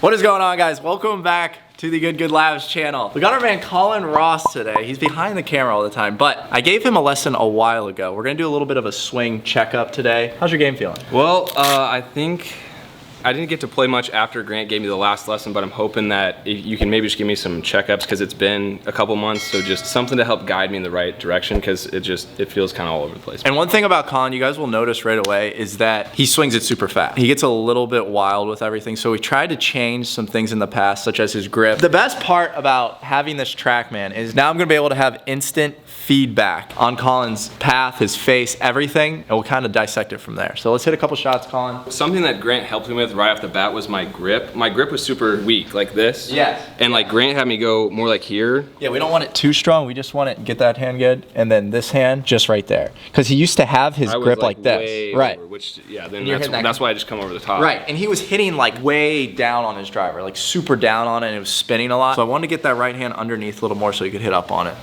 What is going on, guys? Welcome back to the Good Labs channel. We got our man Colin Ross today. He's behind the camera all the time, but I gave him a lesson a while ago. We're gonna do a little bit of a swing checkup today. How's your game feeling? Well, I think I didn't get to play much after Grant gave me the last lesson, but I'm hoping that you can maybe just give me some checkups because it's been a couple months, so just something to help guide me in the right direction because it feels kind of all over the place. And one thing about Colin, you guys will notice right away, is that he swings it super fast. He gets a little bit wild with everything, so we tried to change some things in the past, such as his grip. The best part about having this TrackMan is now I'm gonna be able to have instant feedback on Colin's path, his face, everything, and we'll kind of dissect it from there. So let's hit a couple shots, Colin. Something that Grant helped me with right off the bat was my grip. My grip was super weak, like this. Yes. And like Grant had me go more like here. Yeah, we don't want it too strong. We just want it, get that hand good, and then this hand just right there. Because he used to have his grip like this. Right. Over, which, yeah, then that that's why I just come over the top. Right, and he was hitting like way down on his driver, like super down on it, and it was spinning a lot. So I wanted to get that right hand underneath a little more so he could hit up on it.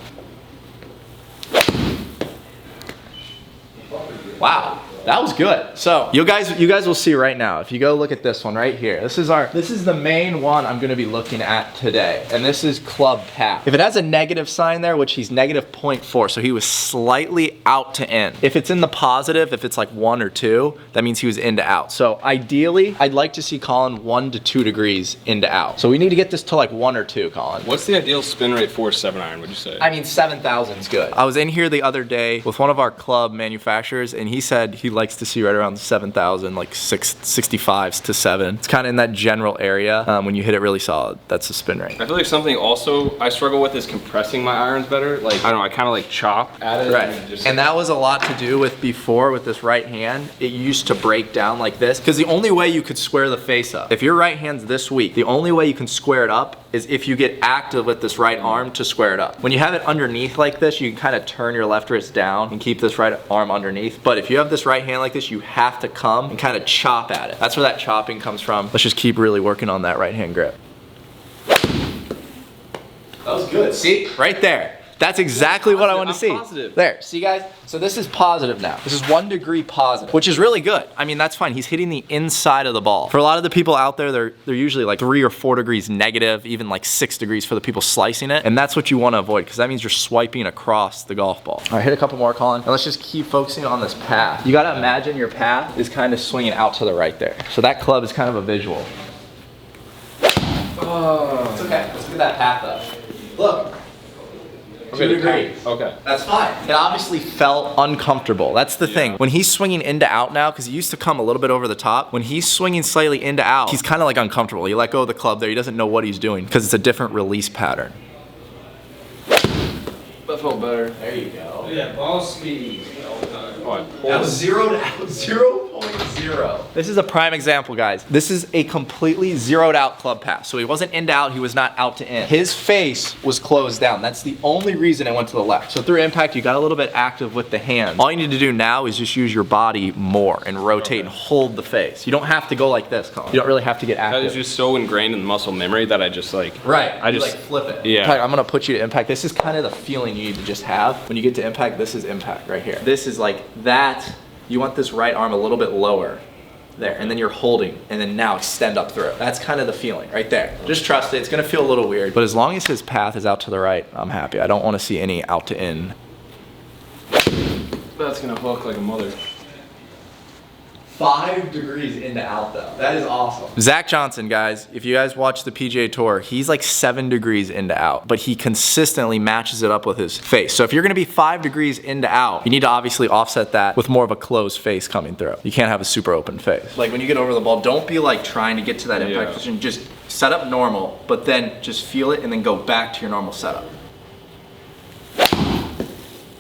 Wow, that was good. So you guys will see right now, if you go look at this one right here, this is the main one I'm gonna be looking at today. And this is club path. If it has a negative sign there, which he's negative 0.4, so he was slightly out to in. If it's in the positive, if it's like 1 or 2, that means he was in to out. So ideally, I'd like to see Colin 1 to 2 degrees in to out. So we need to get this to like 1 or 2, Colin. What's the ideal spin rate for a 7-iron, would you say? I mean, 7,000 is good. I was in here the other day with one of our club manufacturers, and he said he likes to see right around 7,000, like 65s to 7. It's kind of in that general area. When you hit it really solid, that's the spin rate. I feel like something also I struggle with is compressing my irons better. Like, I don't know, I kind of like chop at it. Right. And that was a lot to do with before with this right hand. It used to break down like this because the only way you could square the face up, if your right hand's this weak, the only way you can square it up is if you get active with this right arm to square it up. When you have it underneath like this, you can kind of turn your left wrist down and keep this right arm underneath. But if you have this right hand like this, you have to come and kind of chop at it. That's where that chopping comes from. Let's just keep really working on that right hand grip. That was good. See? Right there. That's exactly what I want to see. Positive. There, see guys? So this is positive now. This is 1 degree positive, which is really good. I mean, that's fine. He's hitting the inside of the ball. For a lot of the people out there, they're usually like 3 or 4 degrees negative, even like 6 degrees for the people slicing it. And that's what you want to avoid because that means you're swiping across the golf ball. All right, hit a couple more, Colin. And let's just keep focusing on this path. You got to imagine your path is kind of swinging out to the right there. So that club is kind of a visual. Oh. It's okay. Let's get that path up. Look. 2 degrees. Okay. That's fine. It obviously felt uncomfortable. That's the thing. When he's swinging in to out now, because he used to come a little bit over the top, when he's swinging slightly in to out, he's kind of like uncomfortable. You let go of the club there, he doesn't know what he's doing because it's a different release pattern. That felt better. There you go. Yeah, ball speed. That was 0 to out, 0.0. This is a prime example, guys. This is a completely zeroed out club pass. So he wasn't in to out, he was not out to in. His face was closed down. That's the only reason it went to the left. So through impact, you got a little bit active with the hand. All you need to do now is just use your body more and rotate and hold the face. You don't have to go like this, Colin. You don't really have to get active. That is just so ingrained in the muscle memory that I just like. Right. I just like flip it. Yeah. Impact, I'm gonna put you to impact. This is kind of the feeling you need to just have. When you get to impact, this is impact right here. This is like that. You want this right arm a little bit lower there, and then you're holding, and then now extend up through. That's kind of the feeling right there. Just trust it. It's gonna feel a little weird, but as long as his path is out to the right, I'm happy. I don't want to see any out to in. That's gonna hook like a mother. 5 degrees into out though. That is awesome. Zach Johnson, guys, if you guys watch the PGA Tour, he's like 7 degrees into out, but he consistently matches it up with his face. So if you're gonna be 5 degrees into out, you need to obviously offset that with more of a closed face coming through. You can't have a super open face. Like when you get over the ball, don't be like trying to get to that impact position. Just set up normal, but then just feel it and then go back to your normal setup.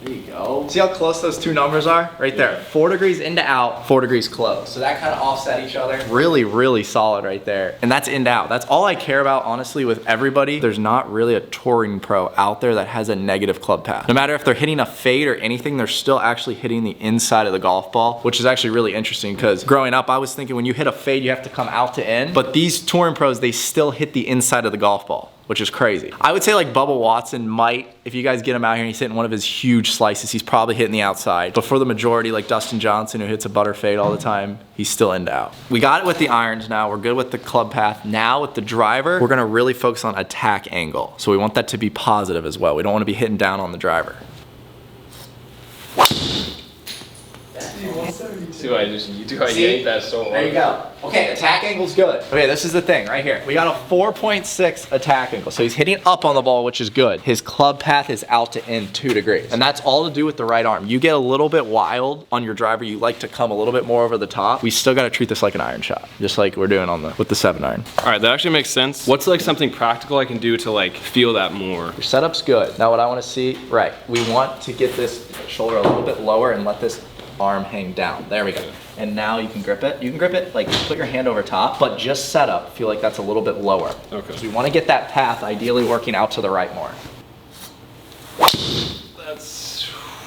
There you go. See how close those two numbers are? Right there. 4 degrees into out, 4 degrees close. So that kind of offset each other. Really, really solid right there. And that's in to out. That's all I care about, honestly, with everybody. There's not really a touring pro out there that has a negative club path. No matter if they're hitting a fade or anything, they're still actually hitting the inside of the golf ball, which is actually really interesting because growing up, I was thinking when you hit a fade, you have to come out to in. But these touring pros, they still hit the inside of the golf ball. which is crazy. I would say like Bubba Watson might, if you guys get him out here and he's hitting one of his huge slices, he's probably hitting the outside. But for the majority, like Dustin Johnson, who hits a butter fade all the time, he's still in to out. We got it with the irons now. We're good with the club path. Now with the driver, we're gonna really focus on attack angle. So we want that to be positive as well. We don't wanna be hitting down on the driver. Do I yank that so hard? There you go. Okay, attack angle's good. Okay, this is the thing right here. We got a 4.6 attack angle. So he's hitting up on the ball, which is good. His club path is out to in 2 degrees. And that's all to do with the right arm. You get a little bit wild on your driver. You like to come a little bit more over the top. We still gotta treat this like an iron shot, just like we're doing with the 7-iron. All right, that actually makes sense. What's like something practical I can do to like feel that more? Your setup's good. Now what I wanna see, right, we want to get this shoulder a little bit lower and let this arm hang down. There we go. And now you can grip it. You can grip it, like put your hand over top, but just set up. Feel like that's a little bit lower. Okay. So we want to get that path ideally working out to the right more.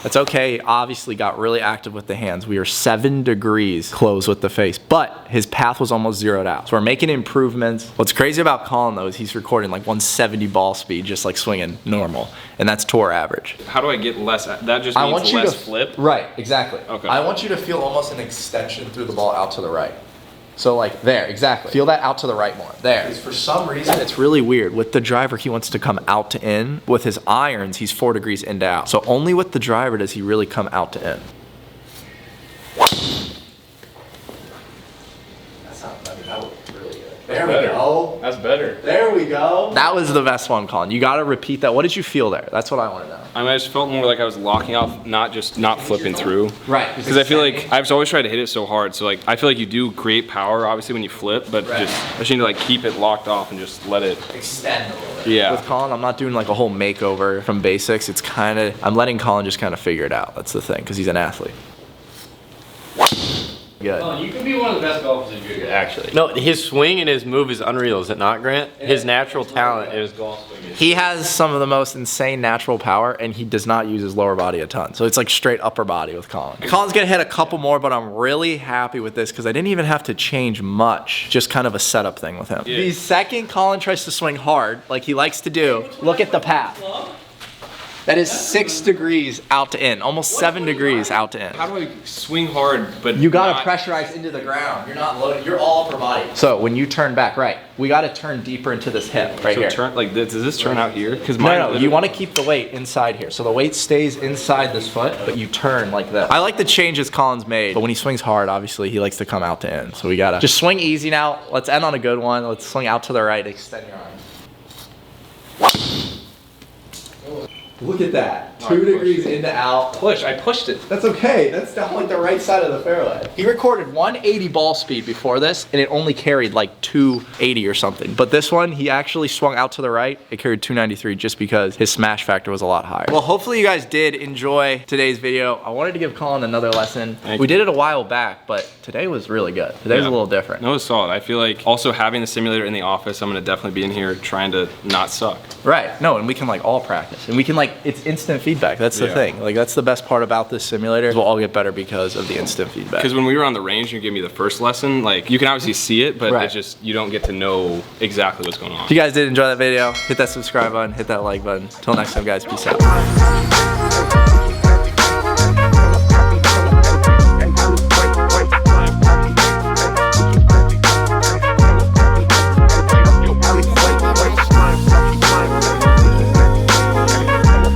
That's okay. Obviously got really active with the hands. We are 7 degrees close with the face, but his path was almost zeroed out. So we're making improvements. What's crazy about Colin though is he's recording like 170 ball speed, just like swinging normal. And that's tour average. How do I get less? That just means less flip? Right, exactly. Okay. I want you to feel almost an extension through the ball out to the right. So like there, exactly. Feel that out to the right more. There. Because for some reason, it's really weird. With the driver, he wants to come out to in. With his irons, he's 4 degrees in to out. So only with the driver does he really come out to in. That's not better. That was really good. There we go. That's better. There we go. That was the best one, Colin. You got to repeat that. What did you feel there? That's what I want to know. I mean, I just felt more like I was locking off, not flipping through. Right. Because I feel like I've always tried to hit it so hard. So like I feel like you do create power obviously when you flip, but I just need to like keep it locked off and just let it extend a little bit. Yeah. With Colin, I'm not doing like a whole makeover from basics. It's kind of, I'm letting Colin just kind of figure it out. That's the thing, because he's an athlete. Good. Oh, you can be one of the best golfers in Good, actually. No, his swing and his move is unreal, is it not, Grant? His natural talent is golf swing. He has some of the most insane natural power, and he does not use his lower body a ton. So it's like straight upper body with Colin. Colin's gonna hit a couple more, but I'm really happy with this because I didn't even have to change much. Just kind of a setup thing with him. Yeah. The second Colin tries to swing hard, like he likes to do, look at the path. That is 6 degrees out to in, almost 7 degrees out to in. How do I swing hard but You gotta not pressurize into the ground. You're not loaded, you're all upper body. So when you turn back, right, we gotta turn deeper into this hip right here. turn like this? Does this turn out here? Because No, you wanna keep the weight inside here. So the weight stays inside this foot, but you turn like this. I like the changes Colin's made, but when he swings hard, obviously he likes to come out to in. So we gotta just swing easy now. Let's end on a good one. Let's swing out to the right, extend your arm. Look at that. 2 degrees into out. I pushed it. That's okay. That's down like the right side of the fairway. He recorded 180 ball speed before this, and it only carried like 280 or something. But this one, he actually swung out to the right. It carried 293 just because his smash factor was a lot higher. Well, hopefully you guys did enjoy today's video. I wanted to give Colin another lesson. We did it a while back, but today was really good. Today was a little different. No, it was solid. I feel like also having the simulator in the office, I'm gonna definitely be in here trying to not suck. Right. No, and we can like all practice, and we can like, it's instant feedback. That's the thing. Like that's the best part about this simulator. We'll all get better because of the instant feedback. Because when we were on the range, you gave me the first lesson. Like you can obviously see it, but it's just you don't get to know exactly what's going on. If you guys did enjoy that video, hit that subscribe button, hit that like button. Till next time, guys. Peace out.